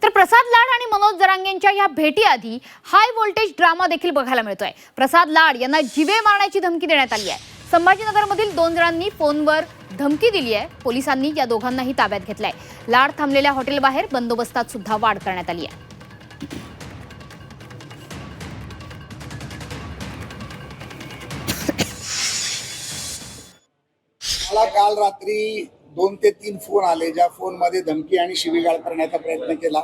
तर प्रसाद लाड आणि मनोज जरांगेंच्या या भेटीआधी हाय व्होल्टेज ड्रामा देखील बघायला मिळतोय। प्रसाद लाड यांना जीवे मारण्याची धमकी देण्यात आली आहे। संभाजीनगरमधील 2 जणांनी फोनवर धमकी दिली आहे। पोलिसांनी या दोघांनाही ताब्यात घेतलंय। लाड थांबलेल्या हॉटेलबाहेर बंदोबस्तात सुद्धा वाढ करण्यात आली आहे। मला काल रात्री 2 ते 3 फोन आले, ज्या फोनमध्ये धमकी आणि शिवीगाळ करण्याचा प्रयत्न केला।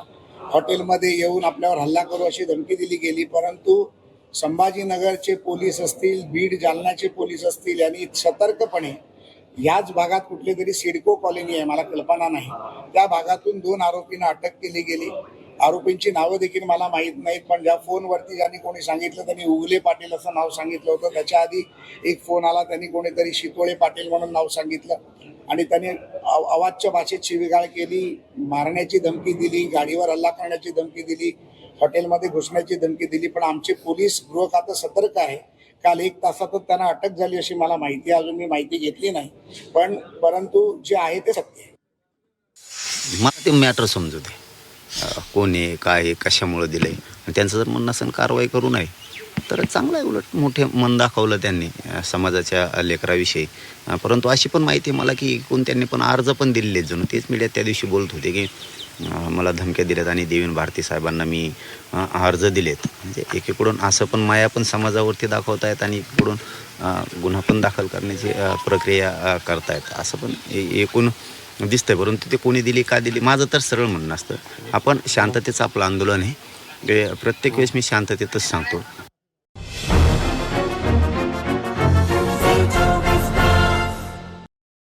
हॉटेलमध्ये येऊन आपल्यावर हल्ला करू अशी धमकी दिली गेली, परंतु संभाजीनगरचे पोलीस असतील, बीड जालन्याचे पोलीस असतील यांनी सतर्कपणे याच भागात कुठली तरी सिडको कॉलनी आहे, मला कल्पना नाही, त्या भागातून 2 आरोपींना अटक केली गेली। आरोपींची नावं देखील मला माहीत नाहीत, पण ज्या फोनवरती ज्यांनी कोणी सांगितलं त्यांनी उगले पाटील असं नाव सांगितलं होतं। त्याच्या आधी एक फोन आला, त्यांनी कोणीतरी शितोळे पाटील म्हणून नाव सांगितलं आणि त्यांनी अवाच्य भाषेत शिवीगाळ केली, मारण्याची धमकी दिली, गाडीवर हल्ला करण्याची धमकी दिली, हॉटेलमध्ये घुसण्याची धमकी दिली। पण आमचे पोलीस गृह खातं सतर्क आहे। काल 1 तासातच त्यांना अटक झाली अशी मला माहिती आहे, अजून मी माहिती घेतली नाही, परंतु जे आहे ते सत्य आहे। मला ते मॅटर समजू दे, कोण आहे, काय आहे, कशामुळे दिलंय, त्यांचं जर म्हणणं असेल कारवाई करू नये तर चांगलं आहे। उलट मोठे मन दाखवलं त्यांनी समाजाच्या लेकराविषयी। परंतु अशी पण माहिती आहे मला की त्यांनी पण अर्ज पण दिलेले, जणू तेच मीडियात त्या दिवशी बोलत होते की मला धमक्या दिल्यात आणि देवेंद्र भारती साहेबांना मी अर्ज दिलेत। म्हणजे एकीकडून असं पण माया पण समाजावरती दाखवतायत आणि एकीकडून गुन्हा पण दाखल करण्याची प्रक्रिया करतायत, असं पण एकूण दिसतंय। परंतु ते कोणी दिली, का दिली, माझं तर सरळ म्हणणं असतं, आपण शांततेचं आपलं आंदोलन आहे। प्रत्येक वेळेस मी शांततेतच सांगतो